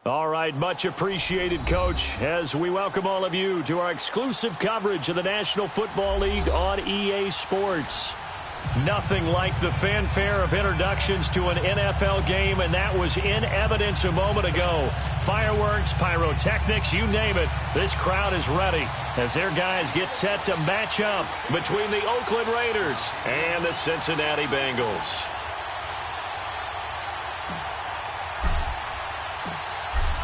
All right, much appreciated, Coach, as we welcome all of you to our exclusive coverage of the National Football League on EA Sports. Nothing like the fanfare of introductions to an NFL game, and that was in evidence a moment ago. Fireworks, pyrotechnics, you name it. This crowd is ready as their guys get set to match up between the Oakland Raiders and the Cincinnati Bengals.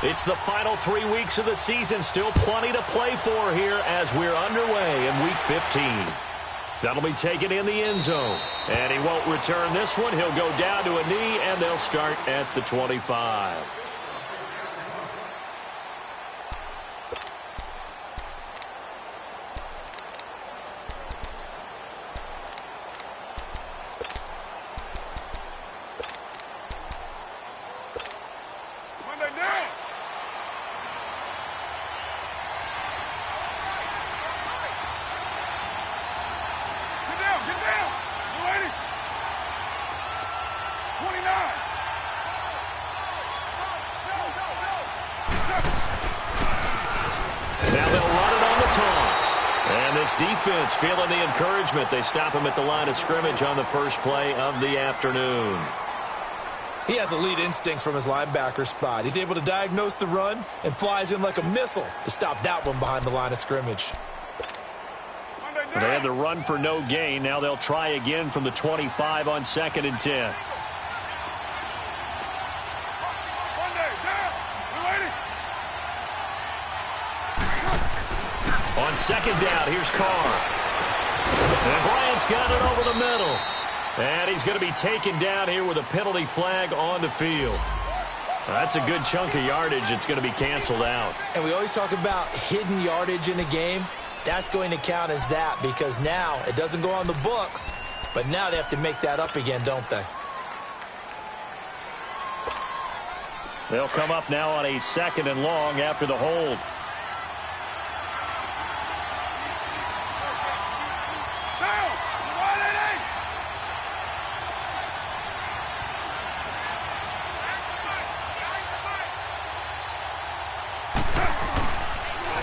It's the final 3 weeks of the season. Still plenty to play for here as we're underway in Week 15. That'll be taken in the end zone. And he won't return this one. He'll go down to a knee, and they'll start at the 25. Defense feeling the encouragement. They stop him at the line of scrimmage on the first play of the afternoon. He has elite instincts from his linebacker spot. He's able to diagnose the run and flies in like a missile to stop that one behind the line of scrimmage. They had the run for no gain. Now they'll try again from the 25 on 2nd and 10. On 2nd down, here's Carr. And Bryant's got it over the middle. And he's going to be taken down here with a penalty flag on the field. That's a good chunk of yardage. It's going to be canceled out. And we always talk about hidden yardage in a game. That's going to count as that because now it doesn't go on the books, but now they have to make that up again, don't they? They'll come up now on a 2nd and long after the hold.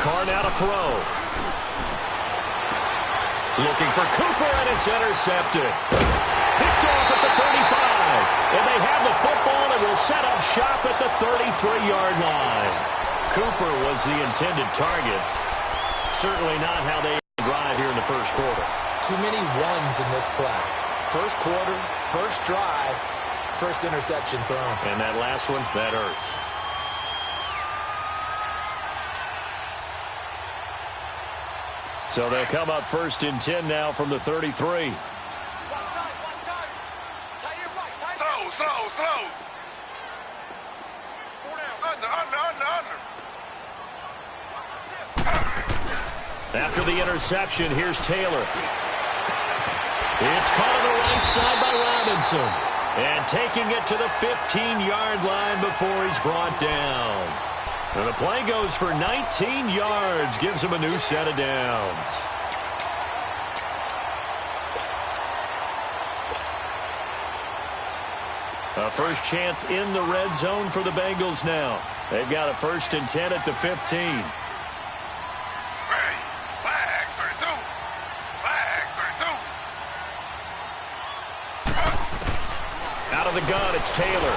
Carr now to throw. Looking for Cooper, and it's intercepted. Picked off at the 35. And they have the football and will set up shop at the 33-yard line. Cooper was the intended target. Certainly not how they drive here in the first quarter. Too many ones in this play. First quarter, first drive, first interception thrown. And that last one, that hurts. So they'll come up 1st and 10 now from the 33. Slow. Under. After the interception, here's Taylor. It's caught on the right side by Robinson. And taking it to the 15-yard line before he's brought down. And the play goes for 19 yards, gives him a new set of downs. A first chance in the red zone for the Bengals now. They've got a 1st and 10 at the 15. Flag 32. Out of the gun, it's Taylor.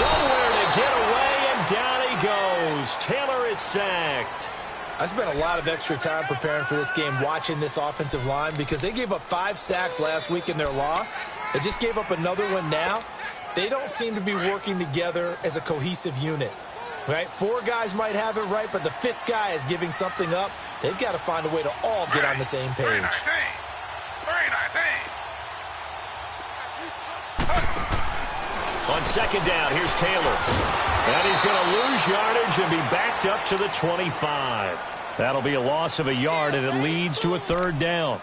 Nowhere to get away, and down he goes. Taylor is sacked. I spent a lot of extra time preparing for this game watching this offensive line because they gave up 5 sacks last week in their loss. They just gave up another one now. They don't seem to be working together as a cohesive unit. Right? 4 guys might have it right, but the 5th guy is giving something up. They've got to find a way to all get on the same page. Very nice. On 2nd down, here's Taylor. And he's going to lose yardage and be backed up to the 25. That'll be a loss of a yard, and it leads to a 3rd down.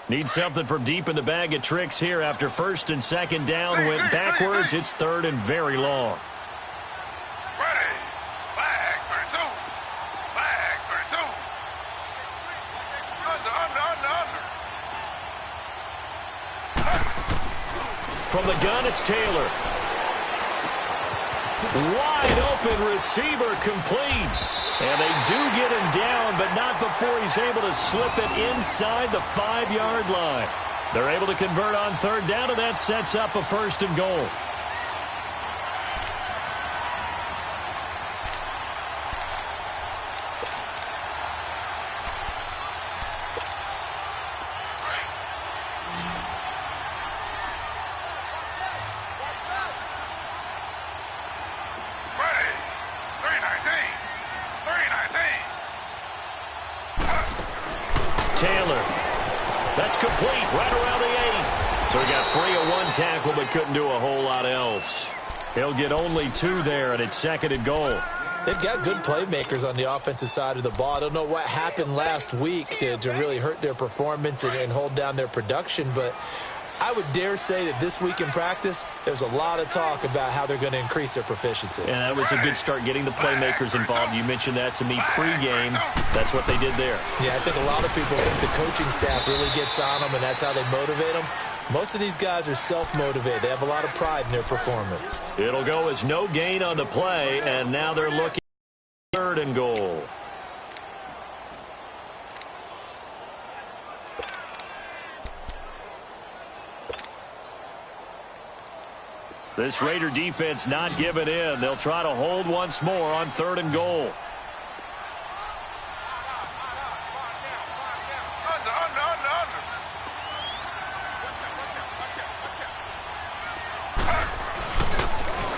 Need something from deep in the bag of tricks here after 1st and 2nd down. Went backwards. It's 3rd and very long. Ready. Flag. From the gun, it's Taylor. Wide open receiver complete. And they do get him down, but not before he's able to slip it inside the 5-yard line. They're able to convert on third down, and that sets up a 1st and goal. Taylor. That's complete right around the 8. So he got free of one tackle but couldn't do a whole lot else. He'll get only 2 there, and it's 2nd and goal. They've got good playmakers on the offensive side of the ball. I don't know what happened last week to really hurt their performance and hold down their production, but I would dare say that this week in practice, there's a lot of talk about how they're going to increase their proficiency. And that was a good start, getting the playmakers involved. You mentioned that to me pregame. That's what they did there. Yeah, I think a lot of people think the coaching staff really gets on them, and that's how they motivate them. Most of these guys are self-motivated. They have a lot of pride in their performance. It'll go as no gain on the play, and now they're looking at 3rd and goal. This Raider defense not giving in. They'll try to hold once more on 3rd and goal.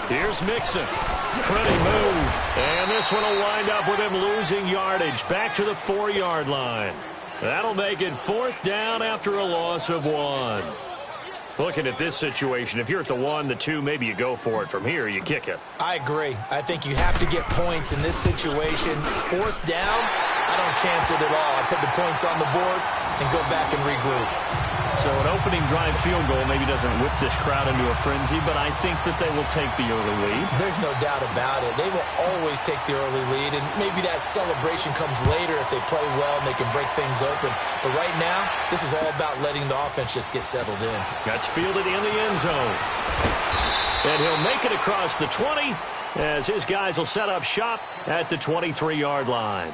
Here's Mixon. Pretty move. And this one will wind up with him losing yardage. Back to the 4-yard line. That'll make it 4th down after a loss of 1. Looking at this situation, if you're at the 1, the 2, maybe you go for it. From here, you kick it. I agree. I think you have to get points in this situation. 4th down, I don't chance it at all. I put the points on the board and go back and regroup. So an opening drive field goal maybe doesn't whip this crowd into a frenzy, but I think that they will take the early lead. There's no doubt about it. They will always take the early lead, and maybe that celebration comes later if they play well and they can break things open. But right now, this is all about letting the offense just get settled in. That's fielded in the end zone. And he'll make it across the 20 as his guys will set up shop at the 23-yard line.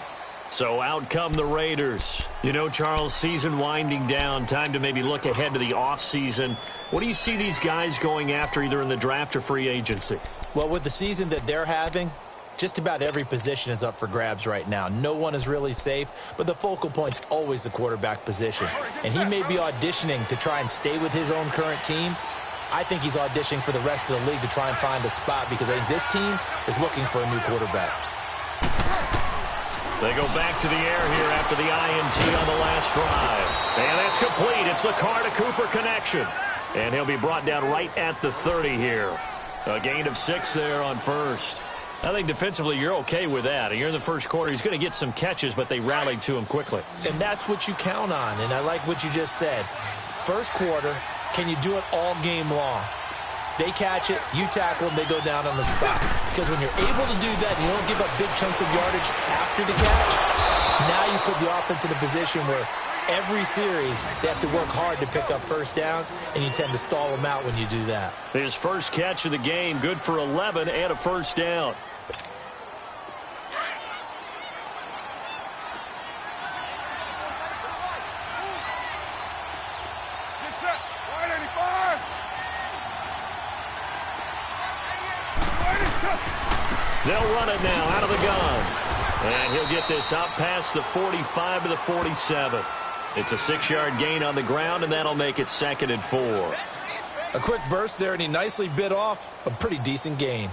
So out come the Raiders. You know, Charles, season winding down, time to maybe look ahead to the offseason. What do you see these guys going after either in the draft or free agency? Well, with the season that they're having, just about every position is up for grabs right now. No one is really safe, but the focal point's always the quarterback position. And he may be auditioning to try and stay with his own current team. I think he's auditioning for the rest of the league to try and find a spot because I think this team is looking for a new quarterback. They go back to the air here after the INT on the last drive. And that's complete. It's the Carr to Cooper connection. And he'll be brought down right at the 30 here. A gain of 6 there on 1st. I think defensively you're okay with that. You're in the first quarter. He's going to get some catches, but they rallied to him quickly. And that's what you count on. And I like what you just said. First quarter, can you do it all game long? They catch it, you tackle them, they go down on the spot. Because when you're able to do that and you don't give up big chunks of yardage after the catch, now you put the offense in a position where every series they have to work hard to pick up first downs, and you tend to stall them out when you do that. His first catch of the game, good for 11 and a first down. They'll run it now out of the gun. And he'll get this out past the 45 to the 47. It's a 6-yard gain on the ground, and that'll make it 2nd and 4. A quick burst there, and he nicely bit off a pretty decent gain.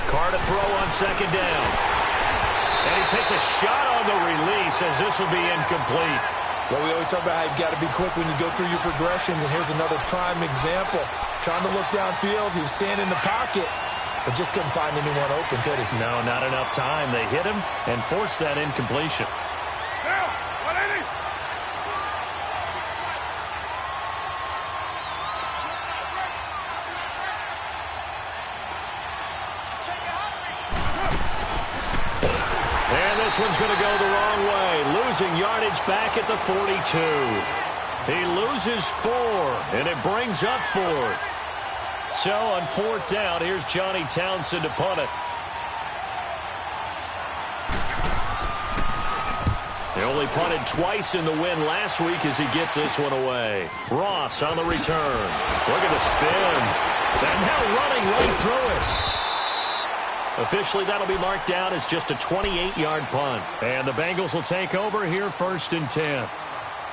Carr to throw on 2nd down. And he takes a shot on the release as this will be incomplete. Well, we always talk about how you've got to be quick when you go through your progressions, and here's another prime example. Trying to look downfield, he was standing in the pocket, but just couldn't find anyone open, could he? No, not enough time. They hit him and forced that incompletion. one's going to go the wrong way. Losing yardage back at the 42. He loses 4, and it brings up 4th. So on 4th down, here's Johnny Townsend to punt it. He only punted twice in the win last week as he gets this one away. Ross on the return. Look at the spin. And now running right through it. Officially, that'll be marked down as just a 28-yard punt. And the Bengals will take over here 1st and 10.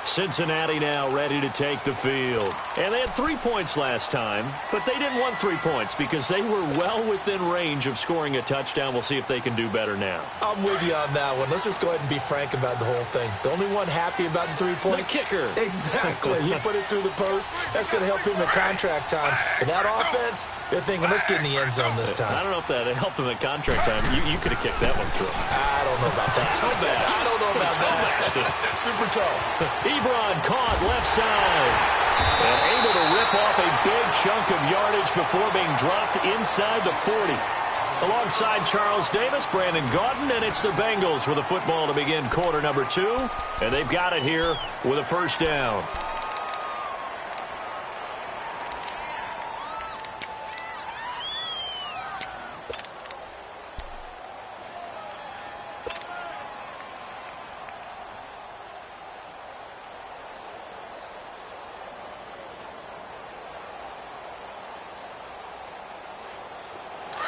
Cincinnati now ready to take the field. And they had 3 points last time, but they didn't want 3 points because they were well within range of scoring a touchdown. We'll see if they can do better now. I'm with you on that one. Let's just go ahead and be frank about the whole thing. The only one happy about the 3-point? The kicker. Exactly. He put it through the post. That's going to help him in contract time. And that offense, they're thinking, let's get in the end zone this time. I don't know if that helped him in contract time. You could have kicked that one through. I don't know about that. Toe bash. I don't know about that. Super toe. Ebron caught left side. And able to rip off a big chunk of yardage before being dropped inside the 40. Alongside Charles Davis, Brandon Gaudin, and it's the Bengals with a football to begin quarter number 2. And they've got it here with a 1st down.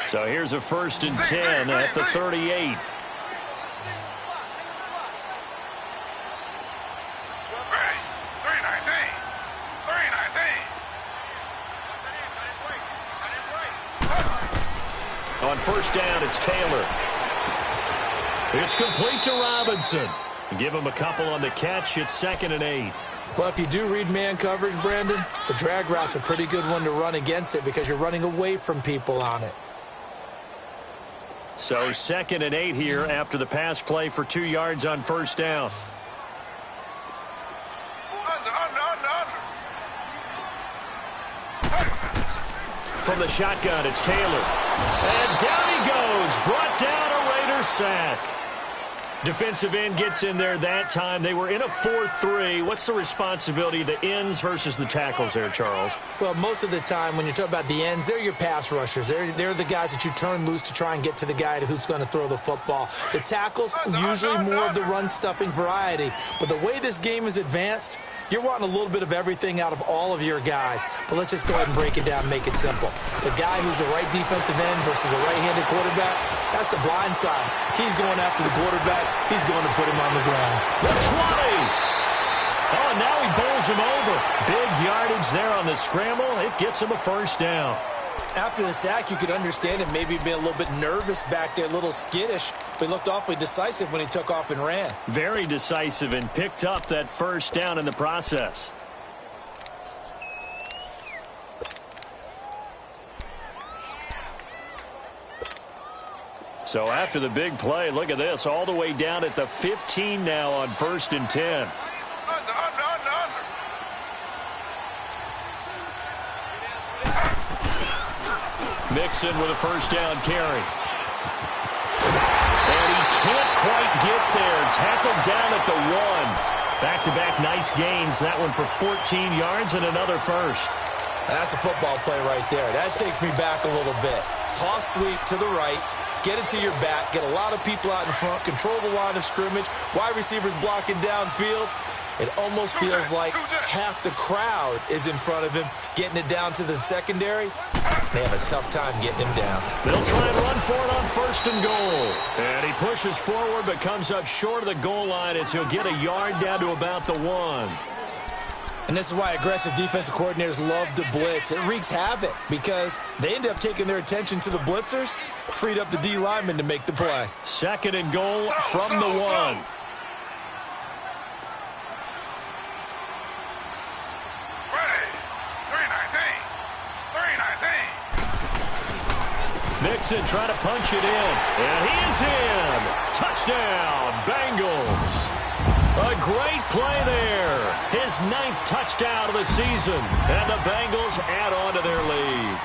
So here's a 1st and 10 at the 38. Ready. 319. 319. On 1st down, it's Taylor. It's complete to Robinson. Give him a couple on the catch. It's 2nd and 8. Well, if you do read man coverage, Brandon, the drag route's a pretty good one to run against it because you're running away from people on it. So 2nd and 8 here after the pass play for 2 yards on 1st down. Under. From the shotgun, it's Taylor. And down he goes. Brought down a Raider sack. Defensive end gets in there that time. They were in a 4-3. What's the responsibility of the ends versus the tackles there, Charles? Well, most of the time when you talk about the ends, they're your pass rushers. They're the guys that you turn loose to try and get to the guy who's going to throw the football. The tackles, usually more of the run-stuffing variety. But the way this game is advanced, you're wanting a little bit of everything out of all of your guys. But let's just go ahead and break it down and make it simple. The guy who's the right defensive end versus a right-handed quarterback, that's the blind side. He's going after the quarterback. He's going to put him on the ground. The 20. Oh, now he bowls him over. Big yardage there on the scramble. It gets him a 1st down. After the sack, you could understand him maybe being a little bit nervous back there, a little skittish, but he looked awfully decisive when he took off and ran. Very decisive and picked up that 1st down in the process. So after the big play, look at this, all the way down at the 15 now on 1st and 10. Under. Mixon with a 1st down carry. And he can't quite get there. Tackled down at the 1. Back-to-back nice gains. That one for 14 yards and another 1st. That's a football play right there. That takes me back a little bit. Toss sweep to the right. Get it to your back. Get a lot of people out in front. Control the line of scrimmage. Wide receivers blocking downfield. It almost feels like half the crowd is in front of him, getting it down to the secondary. They have a tough time getting him down. They'll try and run for it on 1st and goal. And he pushes forward but comes up short of the goal line as he'll get a yard down to about the 1. And this is why aggressive defensive coordinators love to blitz. It wreaks havoc because they end up taking their attention to the blitzers, freed up the D lineman to make the play. 2nd and goal from the 1. Mixon trying to punch it in. And he is in. Touchdown, Bengals. A great play there. His 9th touchdown of the season. And the Bengals add on to their lead.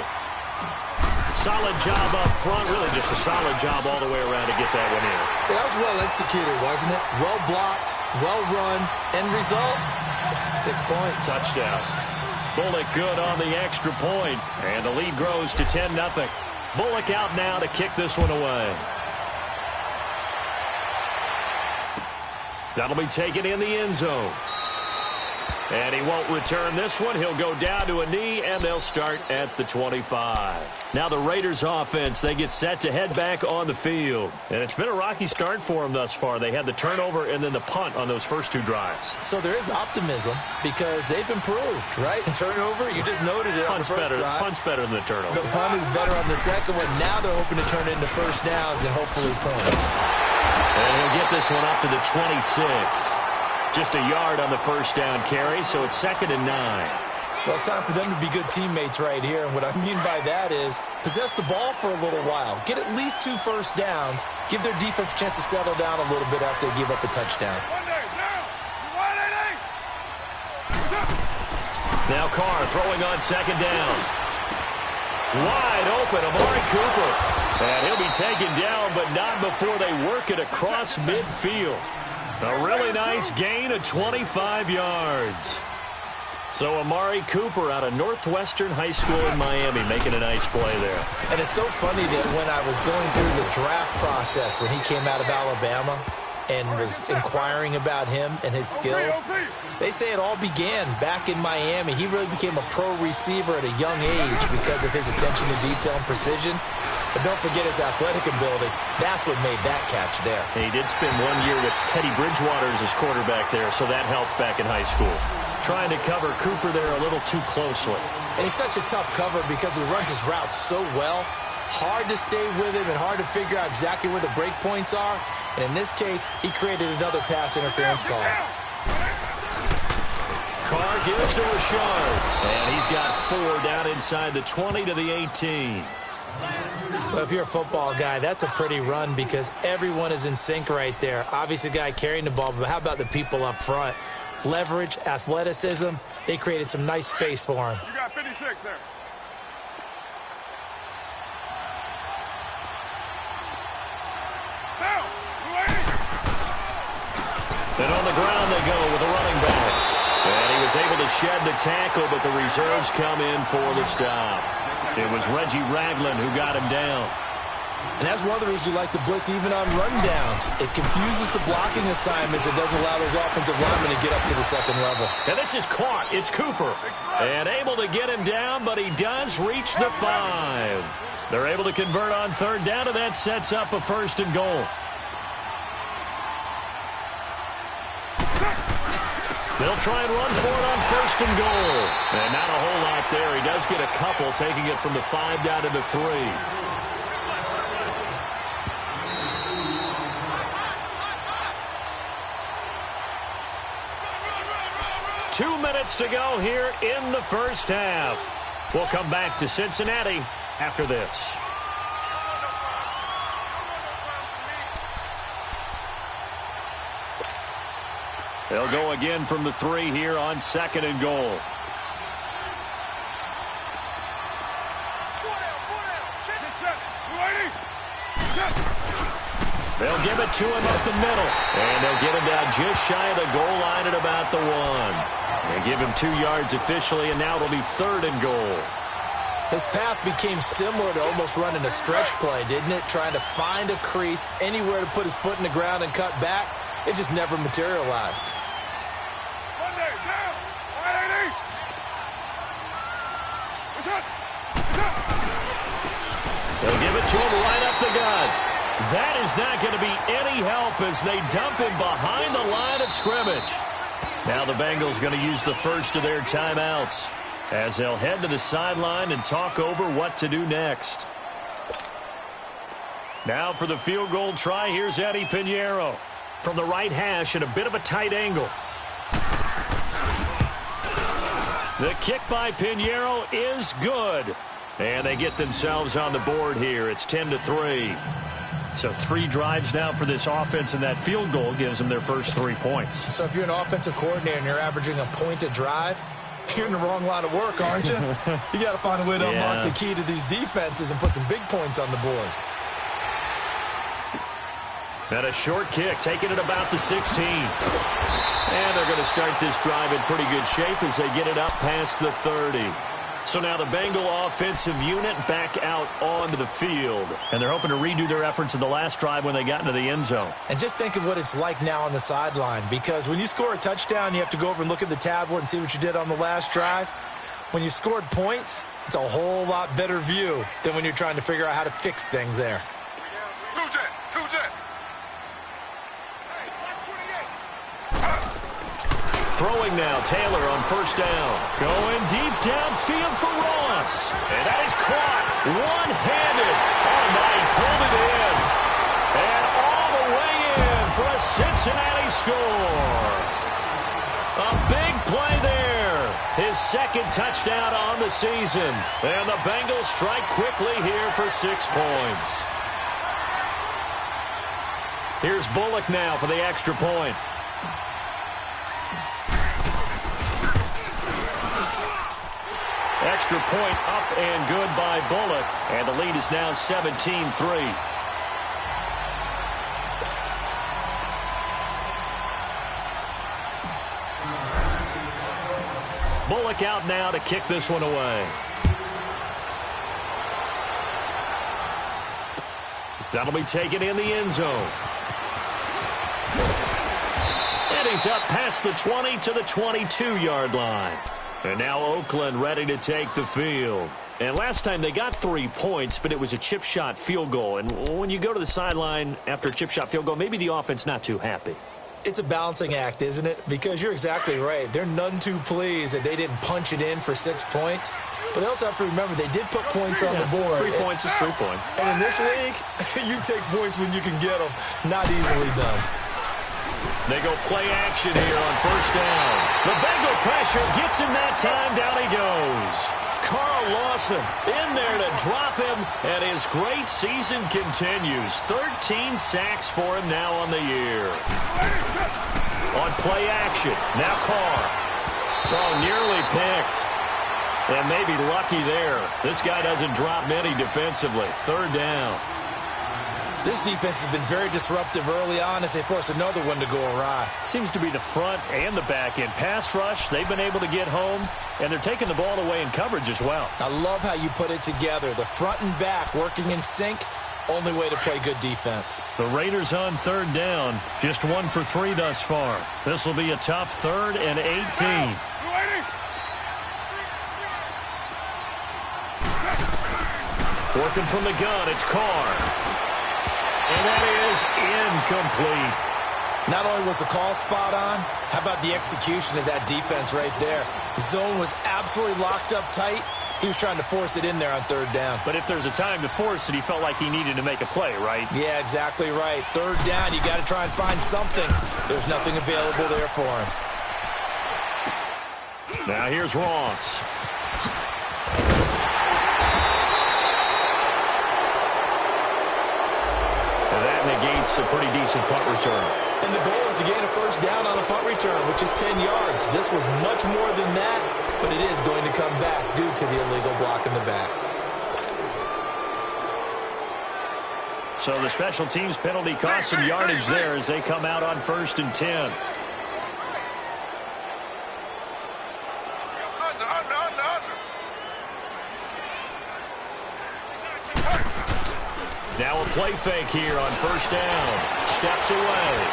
solid job up front. Really just a solid job all the way around to get that one in. Yeah, that was well executed, wasn't it? Well blocked, well run. End result, 6 points. Touchdown. Bullock good on the extra point, and the lead grows to 10-0. Bullock out now to kick this one away. That'll be taken in the end zone. And he won't return this one. He'll go down to a knee, and they'll start at the 25. Now the Raiders offense, they get set to head back on the field. And it's been a rocky start for them thus far. They had the turnover and then the punt on those first 2 drives. So there is optimism because they've improved, right? Turnover, you just noted it. Punt's better than the turnover. The punt is better on the second one. Now they're hoping to turn it into first downs and hopefully points. And he'll get this one up to the 26. Just a yard on the first down carry, so it's 2nd and 9. Well, it's time for them to be good teammates right here. And what I mean by that is possess the ball for a little while. Get at least 2 first downs. Give their defense a chance to settle down a little bit after they give up a touchdown. Now Carr throwing on 2nd down. Wide open, Amari Cooper. And he'll be taken down, but not before they work it across midfield. A really nice gain of 25 yards. So Amari Cooper out of Northwestern High School in Miami making a nice play there. And it's so funny that when I was going through the draft process when he came out of Alabama and was inquiring about him and his skills, they say it all began back in Miami. He really became a pro receiver at a young age because of his attention to detail and precision. But don't forget his athletic ability. That's what made that catch there. And he did spend 1 year with Teddy Bridgewater as his quarterback there, so that helped back in high school. Trying to cover Cooper there a little too closely. And he's such a tough cover because he runs his routes so well. Hard to stay with him and hard to figure out exactly where the break points are. And in this case, he created another pass interference call. Carr gives to Rashard. And he's got 4 down inside the 20 to the 18. Well, if you're a football guy, that's a pretty run because everyone is in sync right there. Obviously, the guy carrying the ball, but how about the people up front? Leverage, athleticism, they created some nice space for him. You got 56 there. Down. And on the ground they go with a running back. And he was able to shed the tackle, but the reserves come in for the stop. It was Reggie Ragland who got him down. And that's one of the reasons you like to blitz even on rundowns. It confuses the blocking assignments. It doesn't allow those offensive linemen to get up to the second level. And this is caught. It's Cooper. And able to get him down, but he does reach the 5. They're able to convert on 3rd down, and that sets up a 1st and goal. They'll try and run for it on 1st and goal. And not a whole lot there. He does get a couple, taking it from the 5 down to the 3. 2 minutes to go here in the first half. We'll come back to Cincinnati after this. They'll go again from the 3 here on 2nd and goal. They'll give it to him up the middle. And they'll get him down just shy of the goal line at about the 1. They give him 2 yards officially, and now it'll be 3rd and goal. His path became similar to almost running a stretch play, didn't it? Trying to find a crease, anywhere to put his foot in the ground and cut back. It just never materialized. They'll give it to him right up the gut. That is not going to be any help as they dump him behind the line of scrimmage. Now the Bengals going to use the first of their timeouts as they'll head to the sideline and talk over what to do next. Now for the field goal try, here's Eddie Pinheiro from the right hash at a bit of a tight angle. The kick by Pinheiro is good. And they get themselves on the board here. It's 10-3. So 3 drives now for this offense, and that field goal gives them their first 3 points. So if you're an offensive coordinator and you're averaging a point a drive, You're in the wrong line of work, aren't you? You got to find a way to unlock the key to these defenses and put some big points on the board. And a short kick, taking it about the 16. And they're going to start this drive in pretty good shape as they get it up past the 30. So now the Bengal offensive unit back out onto the field. And they're hoping to redo their efforts in the last drive when they got into the end zone. And just think of what it's like now on the sideline, because when you score a touchdown, you have to go over and look at the tablet and see what you did on the last drive. When you scored points, it's a whole lot better view than when you're trying to figure out how to fix things there. Throwing now, Taylor on first down. Going deep downfield for Ross. And that is caught one-handed. Oh, my, he pulled it in. And all the way in for a Cincinnati score. A big play there. His second touchdown on the season. And the Bengals strike quickly here for 6 points. Here's Bullock now for the extra point. Extra point up and good by Bullock. And the lead is now 17-3. Bullock out now to kick this one away. That'll be taken in the end zone. And he's up past the 20 to the 22-yard line. And now Oakland ready to take the field. And last time they got 3 points, but it was a chip shot field goal. And when you go to the sideline after a chip shot field goal, maybe the offense not too happy. It's a balancing act, isn't it? Because you're exactly right. They're none too pleased that they didn't punch it in for 6 points. But they also have to remember they did put points on the board. 3 points is 3 points. And in this league, you take points when you can get them. Not easily done. They go play action here on first down. The Bengal pressure gets him that time. Down he goes. Carl Lawson in there to drop him, and his great season continues. 13 sacks for him now on the year. On play action, now Carr. Oh, nearly picked. And maybe lucky there. This guy doesn't drop many defensively. Third down. This defense has been very disruptive early on as they force another one to go awry. Seems to be the front and the back end. Pass rush, they've been able to get home, and they're taking the ball away in coverage as well. I love how you put it together. The front and back working in sync, only way to play good defense. The Raiders on third down, just 1 for 3 thus far. This will be a tough 3rd and 18. Working from the gun, it's Carr. And that is incomplete. Not only was the call spot on, how about the execution of that defense right there? Zone was absolutely locked up tight. He was trying to force it in there on third down. But if there's a time to force it, he felt like he needed to make a play, right? Yeah, exactly right. Third down, you got to try and find something. There's nothing available there for him. Now here's Ross. That negates a pretty decent punt return. And the goal is to gain a first down on a punt return, which is 10 yards. This was much more than that, but it is going to come back due to the illegal block in the back. So the special teams penalty cost some yardage there as they come out on 1st and 10. Now a play fake here on first down. Steps away.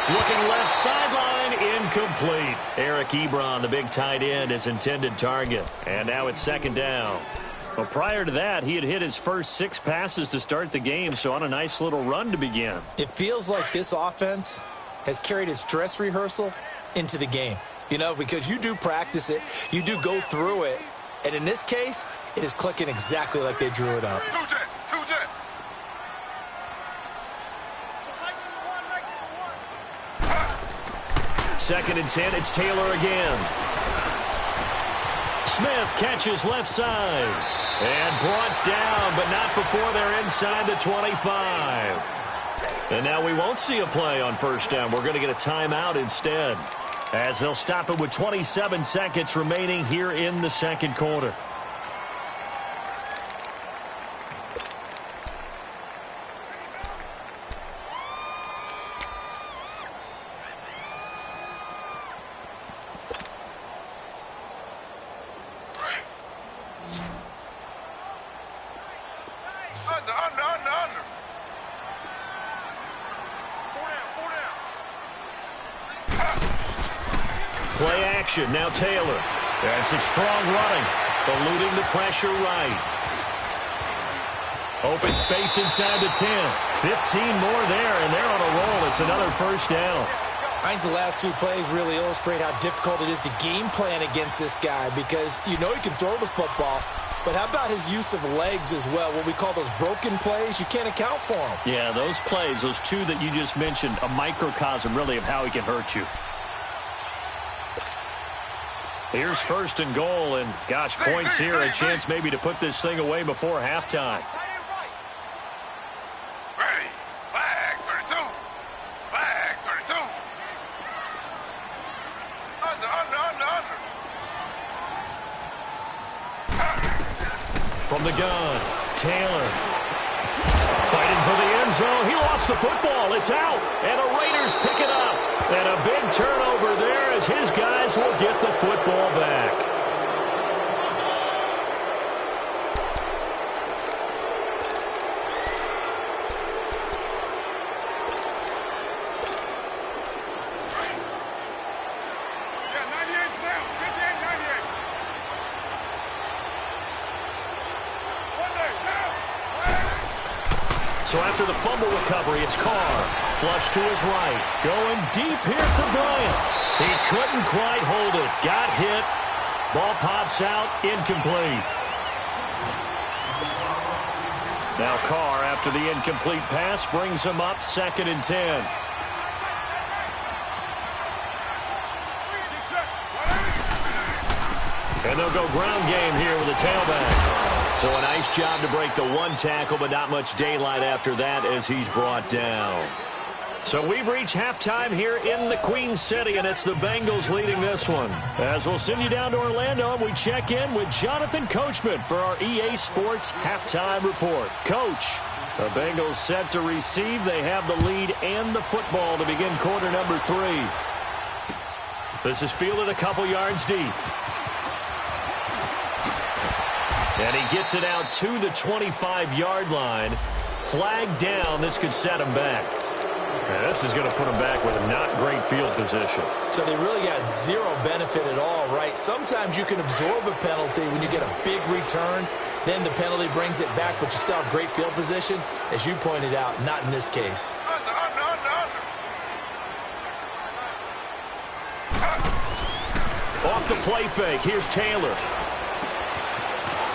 Looking left sideline, incomplete. Eric Ebron, the big tight end, his intended target. And now it's 2nd down. Well, prior to that, he had hit his first 6 passes to start the game, so on a nice little run to begin. It feels like this offense has carried its dress rehearsal into the game. You know, because you do practice it, you do go through it, and in this case, it is clicking exactly like they drew it up. 2nd and 10, it's Taylor again. Smith catches left side. And brought down, but not before they're inside the 25. And now we won't see a play on first down. We're going to get a timeout instead. as they'll stop it with 27 seconds remaining here in the second quarter. Under. Four down. Play action. Now Taylor. That's some strong running. Eluding the pressure right. Open space inside the 10. 15 more there, and they're on a roll. It's another first down. I think the last two plays really illustrate how difficult it is to game plan against this guy because you know he can throw the football, but how about his use of legs as well? What we call those broken plays, you can't account for them. Yeah, those plays, those two that you just mentioned, a microcosm really of how he can hurt you. Here's first and goal, and gosh, points here, a chance maybe to put this thing away before halftime. Ready. Flag 32. Flag 32. Under. From the gun, Taylor. Fighting for the end zone. He lost the football. It's out. And the Raiders pick it up. And a big turnover there as his guys will get the football back. So after the fumble recovery, it's Carr. Flush to his right. Going deep here for Bryant. He couldn't quite hold it. Got hit. Ball pops out. Incomplete. Now Carr, after the incomplete pass, brings him up 2nd and 10. And they'll go ground game here with a tailback. So a nice job to break the one tackle, but not much daylight after that as he's brought down. So we've reached halftime here in the Queen City, and it's the Bengals leading this one. As we'll send you down to Orlando, and we check in with Jonathan Coachman for our EA Sports halftime report. Coach, the Bengals set to receive. They have the lead and the football to begin quarter number 3. This is fielded a couple yards deep. And he gets it out to the 25-yard line. Flag down. This could set him back. And this is going to put him back with a not great field position. So they really got zero benefit at all, right? Sometimes you can absorb a penalty when you get a big return. Then the penalty brings it back, but you still have great field position. As you pointed out, not in this case. Off the play fake. Here's Taylor.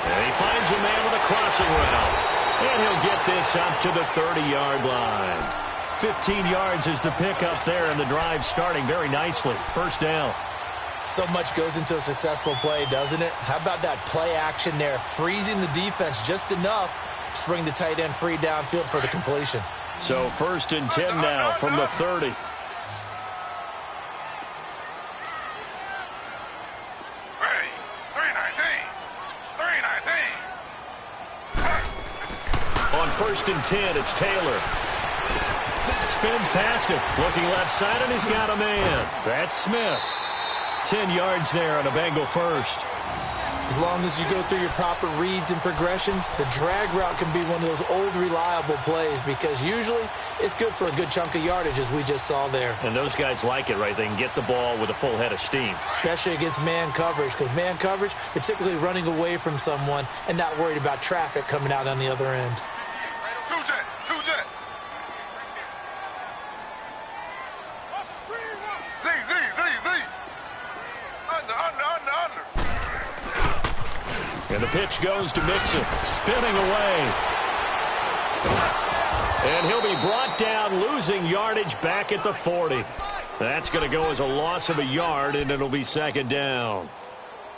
And he finds a man with a crossing route. And he'll get this up to the 30-yard line. 15 yards is the pickup there, and the drive starting very nicely. First down. So much goes into a successful play, doesn't it? How about that play action there? Freezing the defense just enough to bring the tight end free downfield for the completion. So 1st and 10 now from the 30. On 1st and 10, it's Taylor. Spins past him. Looking left side, and he's got a man. That's Smith. 10 yards there on a Bengal first. As long as you go through your proper reads and progressions, the drag route can be one of those old reliable plays because usually it's good for a good chunk of yardage, as we just saw there. And those guys like it, right? They can get the ball with a full head of steam. Especially against man coverage, because man coverage, you're typically running away from someone and not worried about traffic coming out on the other end. Two jet. Z. Under. And the pitch goes to Mixon, spinning away. And he'll be brought down, losing yardage back at the 40. That's going to go as a loss of a yard, and it'll be 2nd down.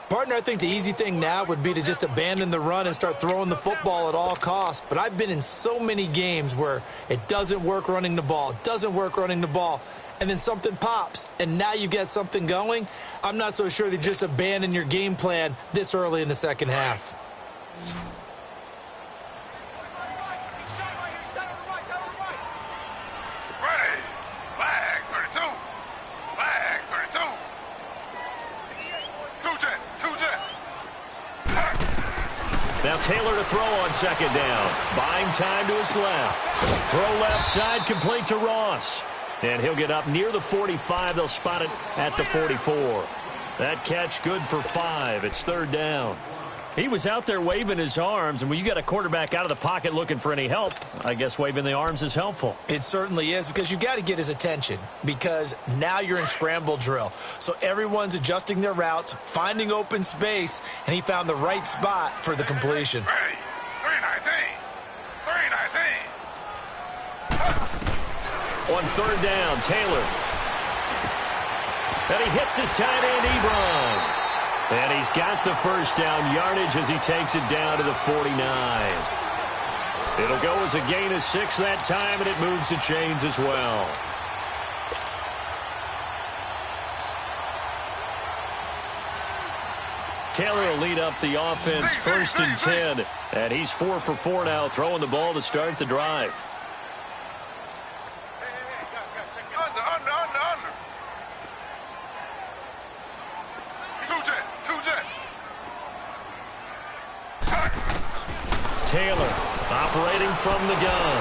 Partner, I think the easy thing now would be to just abandon the run and start throwing the football at all costs. But I've been in so many games where it doesn't work running the ball. It doesn't work running the ball. and then something pops, and now you get something going. I'm not so sure they just abandon your game plan this early in the second half. Ready. Flag 32. Flag 32. Two jet. Now Taylor to throw on second down. Buying time to his left. Throw left side complete to Ross. And he'll get up near the 45. They'll spot it at the 44. That catch good for 5. It's third down. He was out there waving his arms, and when you got a quarterback out of the pocket looking for any help, I guess waving the arms is helpful. It certainly is, because you got to get his attention, because now you're in scramble drill. So everyone's adjusting their routes, finding open space, and he found the right spot for the completion. Ready. 319. 319. On third down, Taylor. And he hits his tight end, Ebron. And he's got the first down yardage as he takes it down to the 49. It'll go as a gain of 6 that time, and it moves the chains as well. Taylor will lead up the offense first and 10. And he's 4 for 4 now, throwing the ball to start the drive. Under. Two jet. Taylor operating from the gun.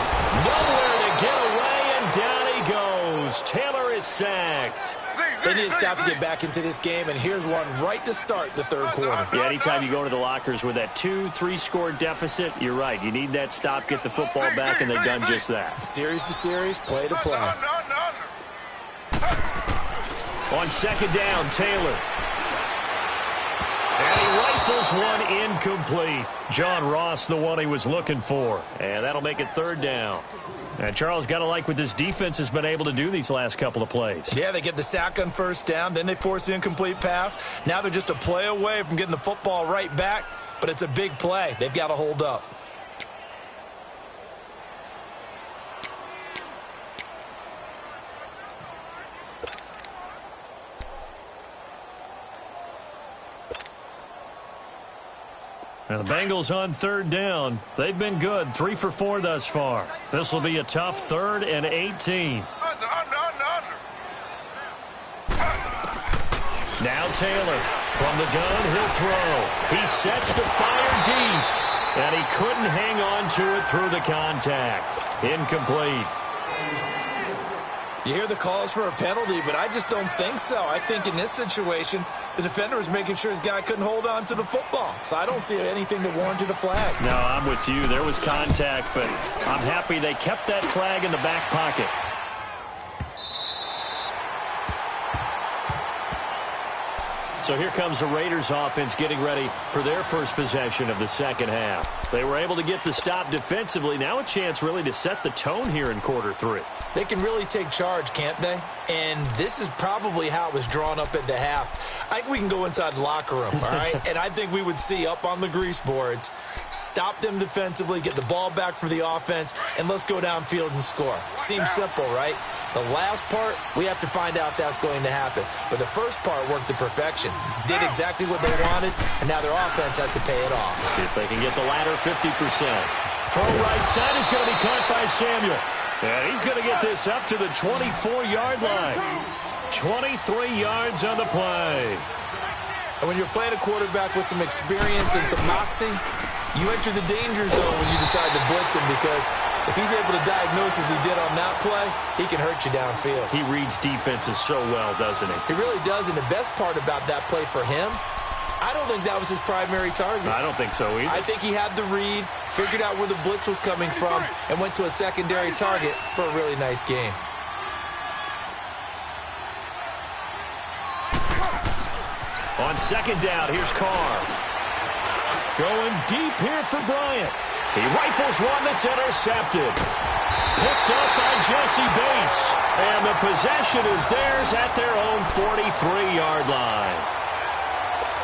Nowhere to get away, and down he goes. Taylor is sacked. They need to stop to get back into this game, and here's one right to start the third quarter. Yeah, anytime you go to the lockers with that 2-3 score deficit, you're right. You need that stop, get the football back, and they've done just that. Series to series, play to play. On second down, Taylor. And he rifles one incomplete. John Ross, the one he was looking for. And that'll make it third down. And Charles, got to like what this defense has been able to do these last couple of plays. Yeah, they get the sack on first down, then they force the incomplete pass. Now they're just a play away from getting the football right back, but it's a big play. They've got to hold up. And the Bengals on third down. They've been good, 3 for 4 thus far. This will be a tough 3rd and 18. Under. Now Taylor from the gun, he'll throw. He sets to fire deep, and he couldn't hang on to it through the contact. Incomplete. You hear the calls for a penalty, but I just don't think so. I think in this situation, the defender was making sure his guy couldn't hold on to the football. So I don't see anything to warrant the flag. No, I'm with you. There was contact, but I'm happy they kept that flag in the back pocket. So here comes the Raiders offense getting ready for their first possession of the second half. They were able to get the stop defensively. Now a chance really to set the tone here in quarter 3. They can really take charge, can't they? And this is probably how it was drawn up at the half. I think we can go inside the locker room, all right? And I think we would see up on the grease boards, stop them defensively, get the ball back for the offense, and let's go downfield and score. Seems simple, right? The last part, we have to find out if that's going to happen. But the first part worked to perfection. Did exactly what they wanted, and now their offense has to pay it off. See if they can get the latter 50%. Throw right side is going to be caught by Samuel. And he's going to get this up to the 24-yard line. 23 yards on the play. And when you're playing a quarterback with some experience and some moxie, you enter the danger zone when you decide to blitz him, because if he's able to diagnose as he did on that play, he can hurt you downfield. He reads defenses so well, doesn't he? He really does, and the best part about that play for him, I don't think that was his primary target. I don't think so either. I think he had the read, figured out where the blitz was coming from, and went to a secondary target for a really nice game. On second down, here's Carr. Going deep here for Bryant. He rifles one that's intercepted. Picked up by Jesse Bates. And the possession is theirs at their own 43-yard line.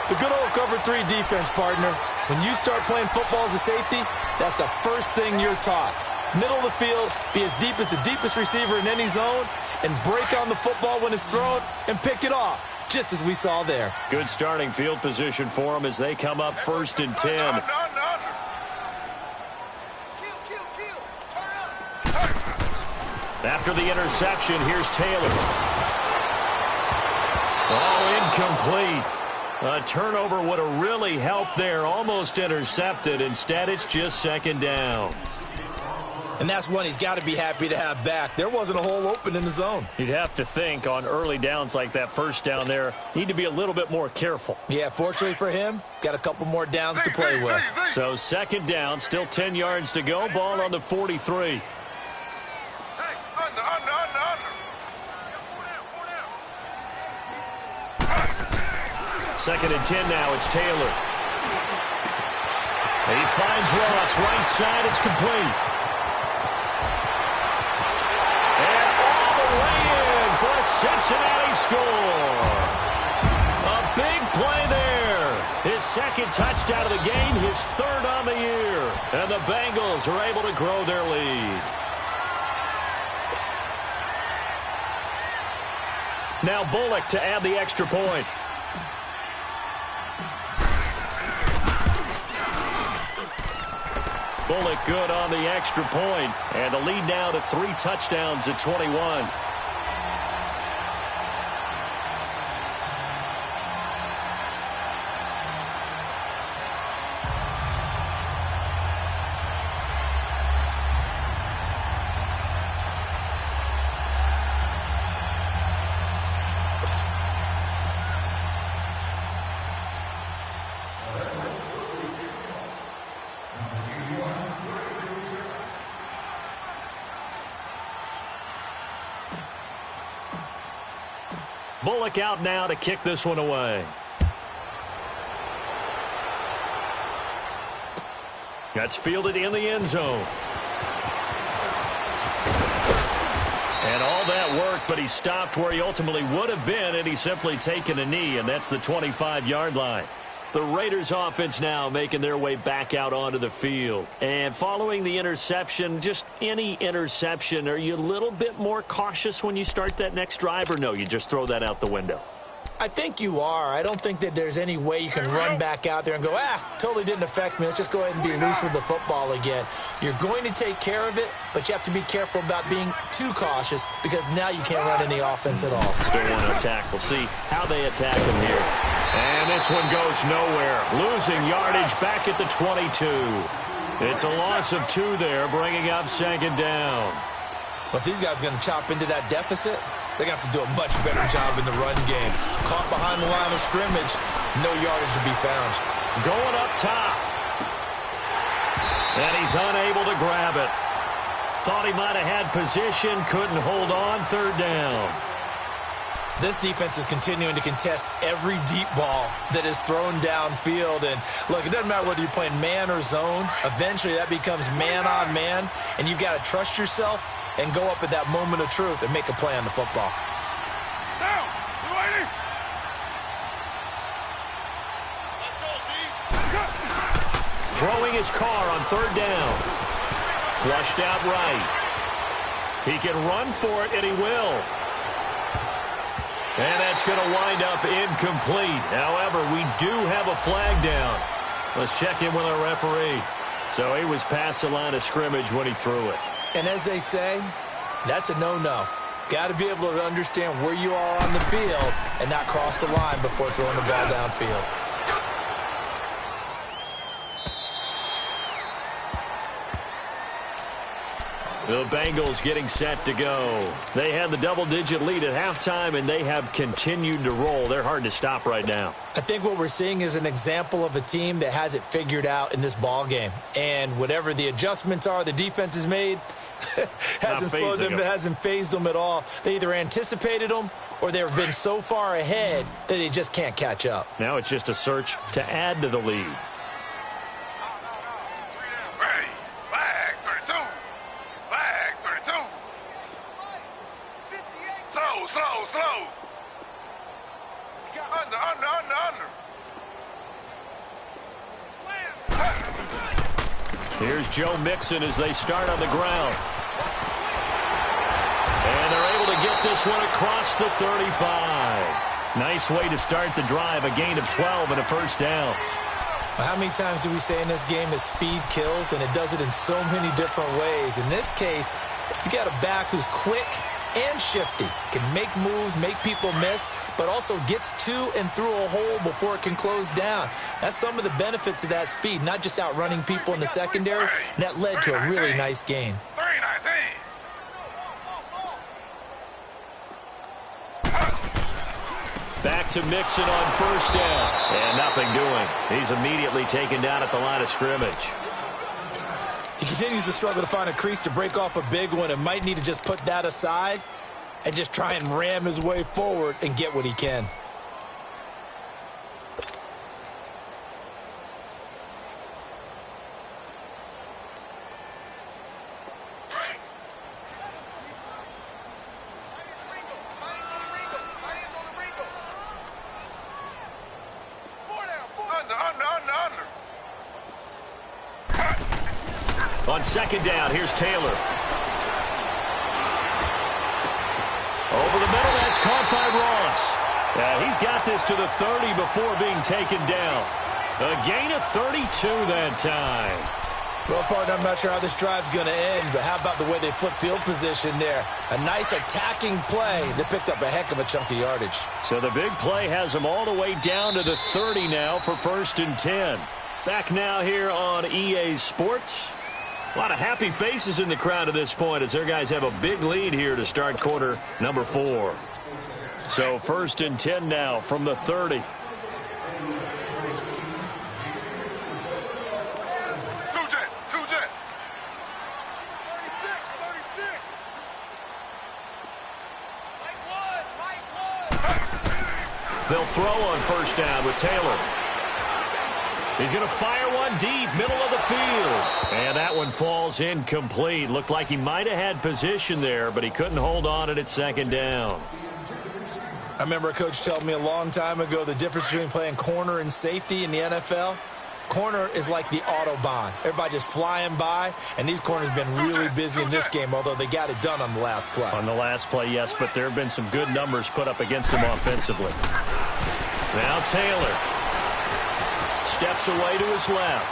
The good old cover 3 defense, partner. When you start playing football as a safety, that's the first thing you're taught. Middle of the field, be as deep as the deepest receiver in any zone, and break on the football when it's thrown and pick it off, just as we saw there. Good starting field position for them as they come up 1st and 10. After the interception, here's Taylor. Oh, incomplete. A turnover would have really helped there. Almost intercepted. Instead, it's just 2nd down. And that's one he's got to be happy to have back. There wasn't a hole open in the zone. You'd have to think on early downs like that 1st down there, need to be a little bit more careful. Yeah, fortunately for him, got a couple more downs to play with. So 2nd down, still 10 yards to go. Ball on the 43. Second and 10 now. It's Taylor. He finds Ross. Right side. It's complete. And all the way in for a Cincinnati score. A big play there. His 2nd touchdown of the game. His 3rd on the year. And the Bengals are able to grow their lead. Now Bullock to add the extra point. Bullock good on the extra point. And the lead now to 3 touchdowns at 21. Bullock out now to kick this one away. That's fielded in the end zone. And all that work, but he stopped where he ultimately would have been, and he's simply taken a knee, and that's the 25-yard line. The Raiders offense now making their way back out onto the field. And following the interception, just any interception, are you a little bit more cautious when you start that next drive, or no, you just throw that out the window? I think you are. I don't think that there's any way you can run back out there and go, totally didn't affect me. Let's just go ahead and be loose with the football again. You're going to take care of it, but you have to be careful about being too cautious because now you can't run any offense at all. Still want to attack. We'll see how they attack him here. And this one goes nowhere. Losing yardage back at the 22. It's a loss of 2 there, bringing up 2nd down. But if these guys are going to chop into that deficit, they're going to have to do a much better job in the run game. Caught behind the line of scrimmage, no yardage to be found. Going up top. And he's unable to grab it. Thought he might have had position, couldn't hold on, 3rd down. This defense is continuing to contest every deep ball that is thrown downfield. And, look, it doesn't matter whether you're playing man or zone. Eventually, that becomes man on man, and you've got to trust yourself and go up at that moment of truth and make a play on the football. Down. You ready? Throwing his car on 3rd down. Flushed out right. He can run for it, and he will. And that's going to wind up incomplete. However, we do have a flag down. Let's check in with our referee. So he was past the line of scrimmage when he threw it. And as they say, that's a no-no. Got to be able to understand where you are on the field and not cross the line before throwing the ball downfield. The Bengals getting set to go. They had the double-digit lead at halftime, and they have continued to roll. They're hard to stop right now. I think what we're seeing is an example of a team that has it figured out in this ball game. And whatever the adjustments are the defense has made hasn't slowed them, hasn't phased them at all. They either anticipated them or they've been so far ahead that they just can't catch up. Now it's just a search to add to the lead. Ready. Flag 32. Flag 32. Slow. Under. Here's Joe Mixon as they start on the ground. And they're able to get get this one across the 35. Nice way to start the drive, a gain of 12 and a first down. How many times do we say in this game that speed kills, and it does it in so many different ways? In this case, you got a back who's quick and shifty, can make moves, make people miss, but also gets to and through a hole before it can close down. That's some of the benefits of that speed, not just outrunning people in the secondary, and that led to a really nice gain. Back to Mixon on first down, and nothing doing. He's immediately taken down at the line of scrimmage. He continues to struggle to find a crease to break off a big one and might need to just put that aside and just try and ram his way forward and get what he can. On second down, here's Taylor. Over the middle, that's caught by Ross. He's got this to the 30 before being taken down. A gain of 32 that time. Well, partner, I'm not sure how this drive's going to end, but how about the way they flip field position there? A nice attacking play that picked up a heck of a chunk of yardage. So the big play has them all the way down to the 30 now for 1st and 10. Back now here on EA Sports. A lot of happy faces in the crowd at this point as their guys have a big lead here to start quarter number 4. So 1st and 10 now from the 30. They'll throw on first down with Taylor. He's going to fire one deep, middle of the field. And that one falls incomplete. Looked like he might have had position there, but he couldn't hold on at second down. I remember a coach telling me a long time ago the difference between playing corner and safety in the NFL. Corner is like the Autobahn. Everybody just flying by, and these corners have been really busy in this game, although they got it done on the last play. On the last play, yes, but there have been some good numbers put up against them offensively. Now Taylor steps away to his left.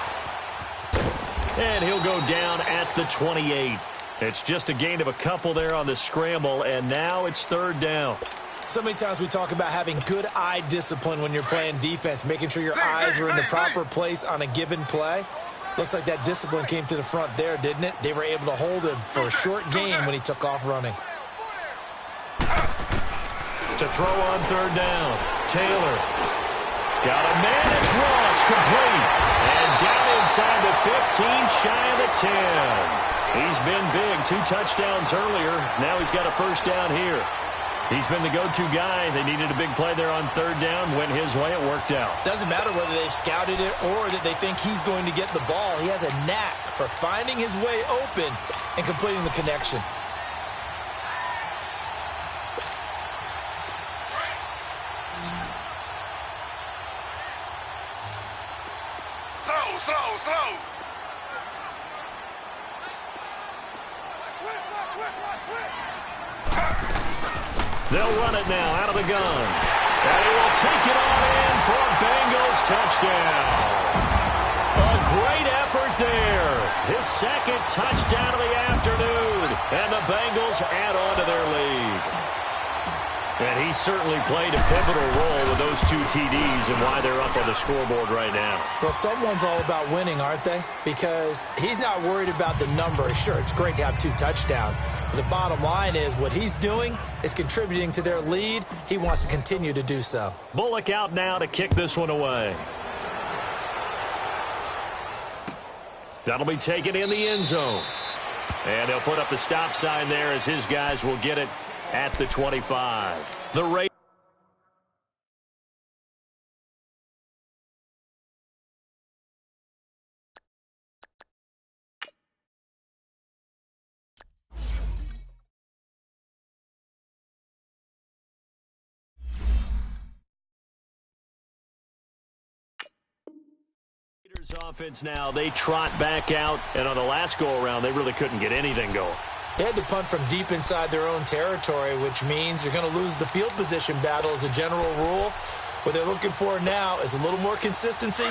And he'll go down at the 28. It's just a gain of a couple there on the scramble, and now it's 3rd down. So many times we talk about having good eye discipline when you're playing defense, making sure your eyes are in the proper place on a given play. Looks like that discipline came to the front there, didn't it? They were able to hold him for a short gain when he took off running. To throw on 3rd down, Taylor. Got a man, it's Ross, complete. And down inside the 15, shy of the 10. He's been big, 2 touchdowns earlier. Now he's got a first down here. He's been the go-to guy. They needed a big play there on 3rd down. Went his way, it worked out. Doesn't matter whether they've scouted it or that they think he's going to get the ball. He has a knack for finding his way open and completing the connection. Slow. They'll run it now out of the gun. And he will take it on in for a Bengals touchdown. A great effort there. His 2nd touchdown of the afternoon. And the Bengals add on to their lead. And he certainly played a pivotal role with those 2 TDs and why they're up on the scoreboard right now. Well, someone's all about winning, aren't they? Because he's not worried about the number. Sure, it's great to have 2 touchdowns. But the bottom line is what he's doing is contributing to their lead. He wants to continue to do so. Bullock out now to kick this one away. That'll be taken in the end zone. And they'll put up the stop sign there as his guys will get it at the 25. The Raiders. Offense now, they trot back out, and on the last go-around, they really couldn't get anything going. They had to punt from deep inside their own territory, which means you're going to lose the field position battle as a general rule. What they're looking for now is a little more consistency,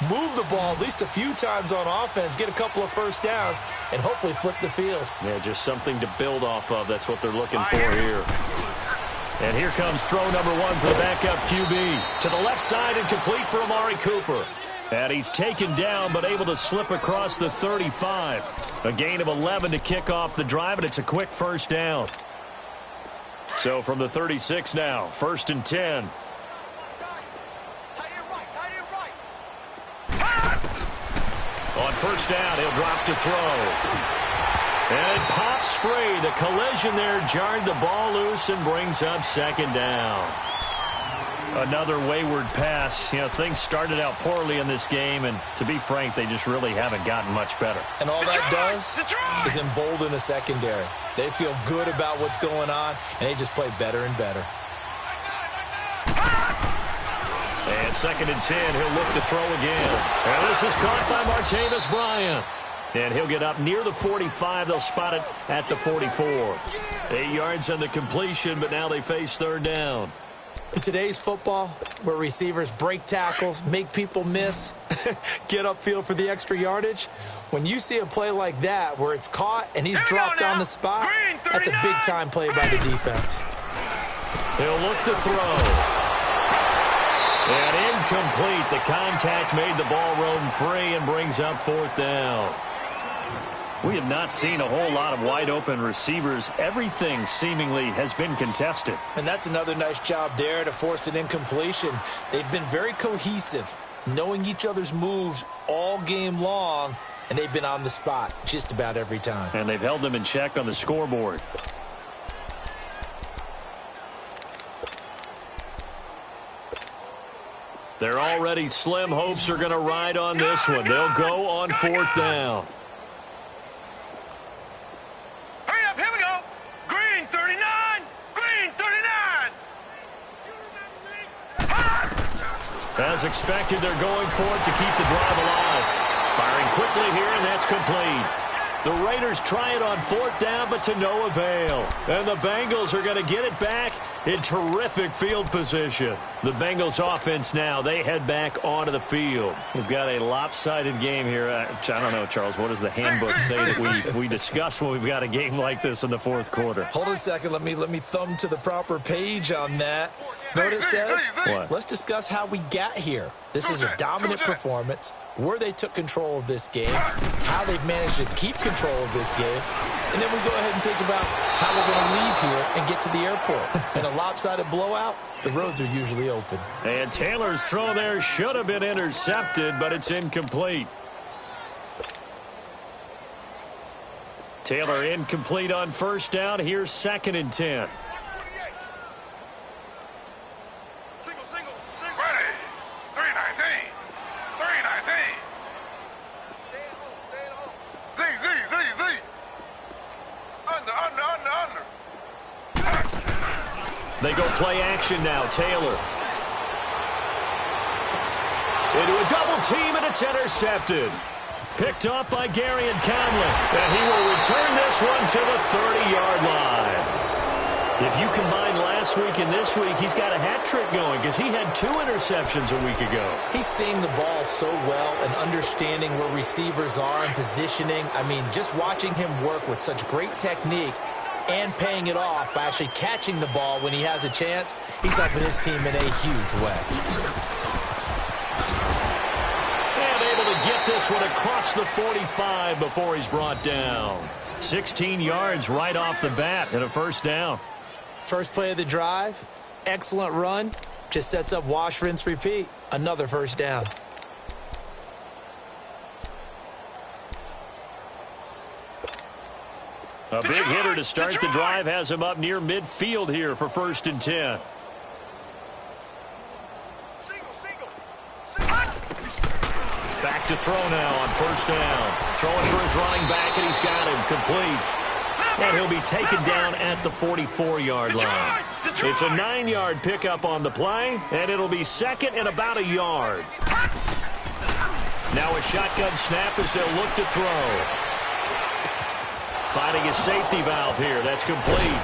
move the ball at least a few times on offense, get a couple of first downs, and hopefully flip the field. Yeah, just something to build off of. That's what they're looking for here. And here comes throw number 1 for the backup QB. To the left side and complete for Amari Cooper. And he's taken down but able to slip across the 35. A gain of 11 to kick off the drive, and it's a quick first down. So from the 36 now, 1st and 10. On first down, he'll drop to throw. And it pops free. The collision there jarred the ball loose and brings up 2nd down. Another wayward pass. You know, things started out poorly in this game, and to be frank, they just really haven't gotten much better. And all that does is embolden a secondary. They feel good about what's going on, and they just play better and better. And 2nd and 10, he'll look to throw again. And this is caught by Martavis Bryant. And he'll get up near the 45. They'll spot it at the 44. 8 yards on the completion, but now they face 3rd down. In today's football, where receivers break tackles, make people miss, get upfield for the extra yardage, when you see a play like that where it's caught and he's dropped on the spot, that's a big-time play by the defense. He'll look to throw. And incomplete. The contact made the ball roam free and brings up 4th down. We have not seen a whole lot of wide-open receivers. Everything seemingly has been contested. And that's another nice job there to force an incompletion. They've been very cohesive, knowing each other's moves all game long, and they've been on the spot just about every time. And they've held them in check on the scoreboard. They're already slim. Hopes are going to ride on this one. They'll go on 4th down. Hurry up, here we go. Green 39, green 39. As expected, they're going for it to keep the drive alive. Firing quickly here, and that's complete. The Raiders try it on 4th down, but to no avail. And the Bengals are going to get it back in terrific field position. The Bengals offense now, they head back onto the field. We've got a lopsided game here. I don't know, Charles, what does the handbook say that we discuss when we've got a game like this in the 4th quarter? Hold on a second. Let me thumb to the proper page on that. Know what it says? What? Let's discuss how we got here. This is a dominant performance, where they took control of this game, how they've managed to keep control of this game, and then we go ahead and think about how we're going to leave here and get to the airport. In a lopsided blowout, the roads are usually open. And Taylor's throw there should have been intercepted, but it's incomplete. Taylor incomplete on 1st down. Here's 2nd and 10. They go play action now. Taylor. Into a double team, and it's intercepted. Picked off by Gary and Conley. And he will return this one to the 30-yard line. If you combine last week and this week, he's got a hat trick going because he had 2 interceptions a week ago. He's seeing the ball so well and understanding where receivers are and positioning. I mean, just watching him work with such great technique and paying it off by actually catching the ball when he has a chance, he's helping his team in a huge way. And able to get this one across the 45 before he's brought down. 16 yards right off the bat and a 1st down. First play of the drive, excellent run, just sets up wash, rinse, repeat. Another 1st down. A big hitter to start the drive has him up near midfield here for 1st and 10. Back to throw now on 1st down. Throwing for his running back, and he's got him complete. And he'll be taken down at the 44-yard line. It's a 9-yard pickup on the play, and it'll be 2nd and about a yard. Now a shotgun snap as they'll look to throw. finding his safety valve here. That's complete.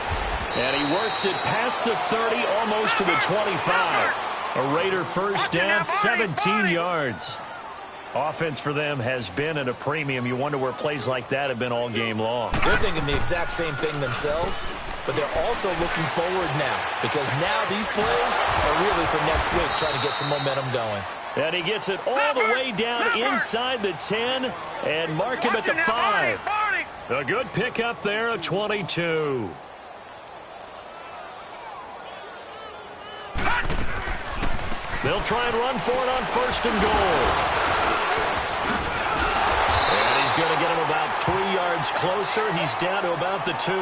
And he works it past the 30, almost to the 25. A Raider first down, 17 yards. Offense for them has been at a premium. You wonder where plays like that have been all game long. They're thinking the exact same thing themselves, but they're also looking forward now, because now these plays are really for next week, trying to get some momentum going. And he gets it all the way down inside the 10 and mark him at the 5. A good pickup there of 22. They'll try and run for it on 1st and goal. And he's going to get him about 3 yards closer. He's down to about the 2.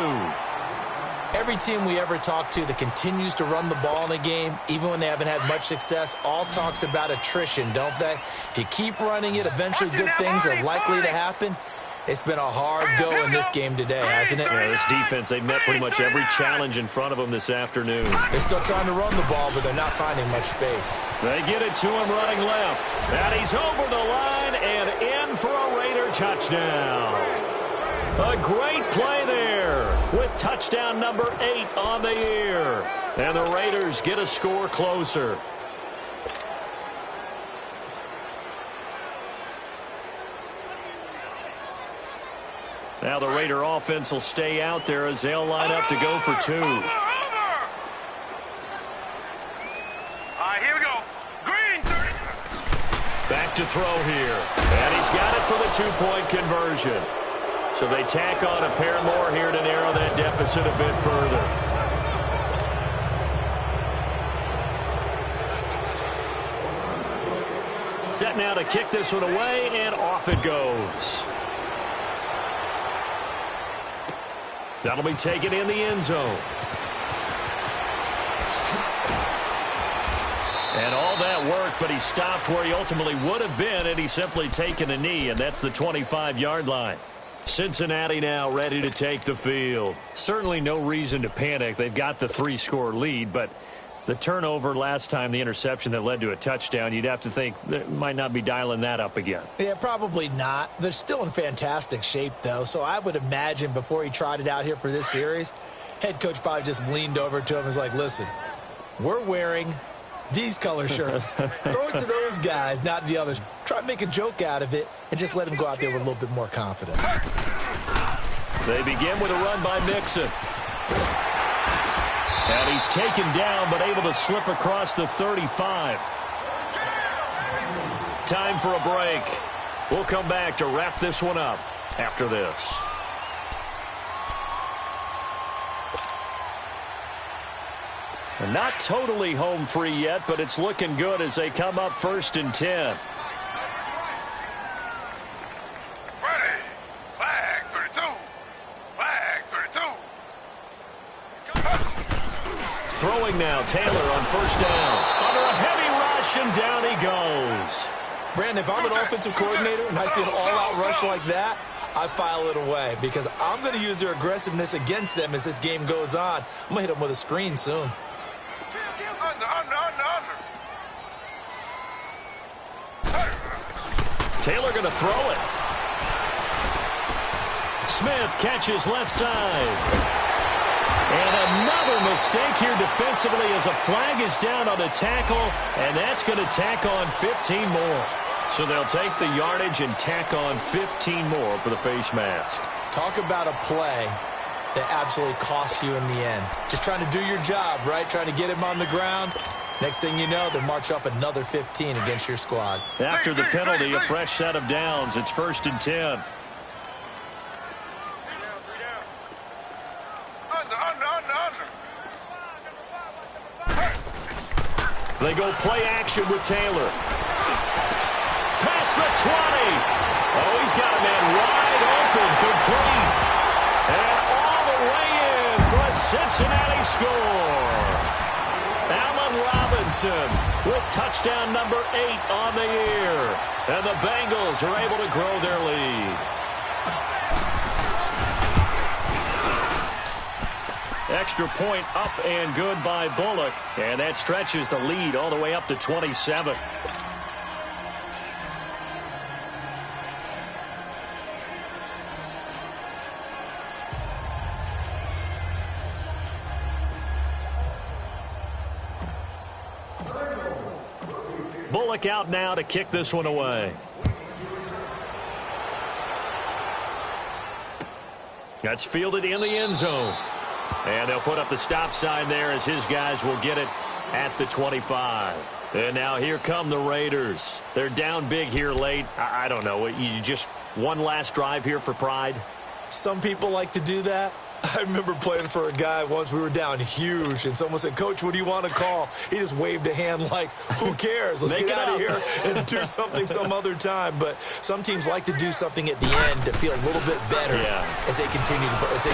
Every team we ever talk to that continues to run the ball in a game, even when they haven't had much success, all talks about attrition, don't they? If you keep running it, eventually good things are likely to happen. It's been a hard go in this game today, hasn't it? Yeah, this defense, they've met pretty much every challenge in front of them this afternoon. They're still trying to run the ball, but they're not finding much space. They get it to him running left. And he's over the line and in for a Raider touchdown. A great play there with touchdown number 8 on the year. And the Raiders get a score closer. Now the Raider offense will stay out there as they'll line up to go for 2. All right, here we go. Green 30. Back to throw here. And he's got it for the 2-point conversion. So they tack on a pair more here to narrow that deficit a bit further. Set now to kick this one away, and off it goes. That'll be taken in the end zone. And all that work, but he stopped where he ultimately would have been, and he's simply taken a knee, and that's the 25-yard line. Cincinnati now ready to take the field. Certainly no reason to panic. They've got the 3-score lead, but the turnover last time, the interception that led to a touchdown, you'd have to think they might not be dialing that up again. Yeah, probably not. They're still in fantastic shape, though, so I would imagine before he tried it out here for this series, head coach probably just leaned over to him and was like, listen, we're wearing these color shirts. Throw it to those guys, not the others. Try to make a joke out of it and just let him go out there with a little bit more confidence. They begin with a run by Mixon. And he's taken down, but able to slip across the 35. Time for a break. We'll come back to wrap this one up after this. And not totally home free yet, but it's looking good as they come up 1st and 10. Ready. Flag 32. Flag 32. Throwing now, Taylor on 1st down. Under a heavy rush, and down he goes. Brandon, if I'm an offensive coordinator and I see an all-out rush like that, I file it away because I'm going to use their aggressiveness against them as this game goes on. I'm going to hit them with a screen soon. Taylor going to throw it. Smith catches left side. And another mistake here defensively as a flag is down on the tackle, and that's going to tack on 15 more. So they'll take the yardage and tack on 15 more for the face mask. Talk about a play that absolutely costs you in the end. Just trying to do your job, right? Trying to get him on the ground. Next thing you know, they march off another 15 against your squad. After the penalty, a fresh set of downs. It's 1st and 10. They go play action with Taylor. Past the 20. Oh, he's got a man wide open, complete. And all the way in for a Cincinnati score. Allen Robinson with touchdown number 8 on the year. And the Bengals are able to grow their lead. Extra point up and good by Bullock. And that stretches the lead all the way up to 27. Bullock out now to kick this one away. That's fielded in the end zone. And they'll put up the stop sign there as his guys will get it at the 25. And now here come the Raiders. They're down big here late. I don't know. You just one last drive here for pride? Some people like to do that. I remember playing for a guy once. We were down huge, and someone said, "Coach, what do you want to call?" He just waved a hand like, who cares? Let's get out of here and do something some other time. But some teams like to do something at the end to feel a little bit better as they continue to move.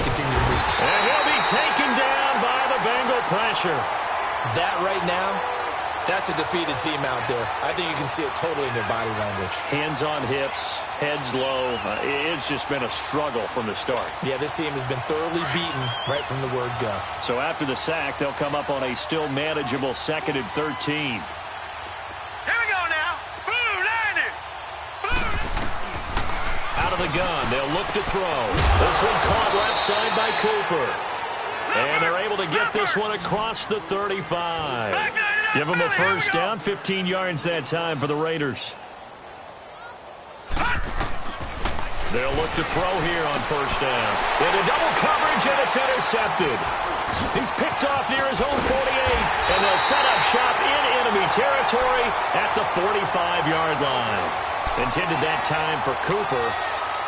And he'll be taken down by the Bengal pressure. That right now, that's a defeated team out there. I think you can see it totally in their body language. Hands on hips, heads low. It's just been a struggle from the start. Yeah, this team has been thoroughly beaten right from the word go. So after the sack, they'll come up on a still manageable 2nd and 13. Here we go now. Blue, landed. Blue. Out of the gun, they'll look to throw. This one caught left side by Cooper. And they're able to get this one across the 35. Give them a first down, 15 yards that time for the Raiders. They'll look to throw here on first down. Into double coverage, and it's intercepted. He's picked off near his own 48, and they'll set up shop in enemy territory at the 45-yard line. Intended that time for Cooper.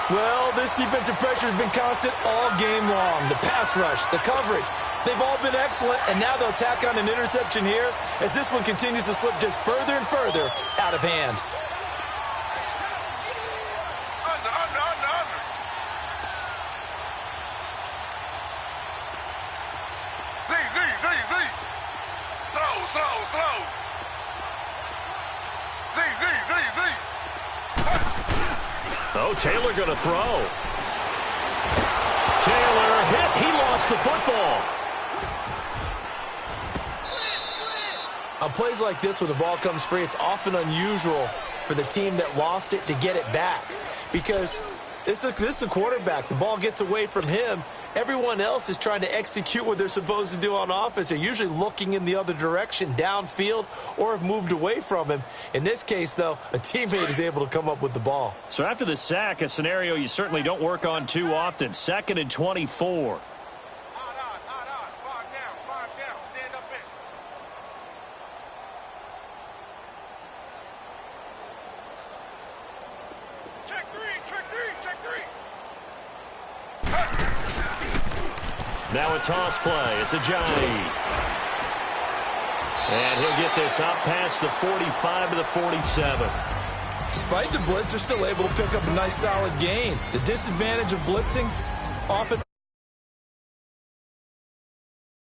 Well, this defensive pressure has been constant all game long. The pass rush, the coverage, they've all been excellent, and now they'll tack on an interception here as this one continues to slip just further and further out of hand. Under. Z. Slow. Z. Oh, Taylor going to throw. Taylor hit. He lost the football. On plays like this where the ball comes free, it's often unusual for the team that lost it to get it back because this is the quarterback. The ball gets away from him. Everyone else is trying to execute what they're supposed to do on offense. They're usually looking in the other direction, downfield, or have moved away from him. In this case, though, a teammate is able to come up with the ball. So after the sack, a scenario you certainly don't work on too often. 2nd and 24. Five down. Stand up in. Check three. Now a toss play. It's Ajayi. And he'll get this out past the 45 to the 47. Despite the blitz, they're still able to pick up a nice solid gain. The disadvantage of blitzing often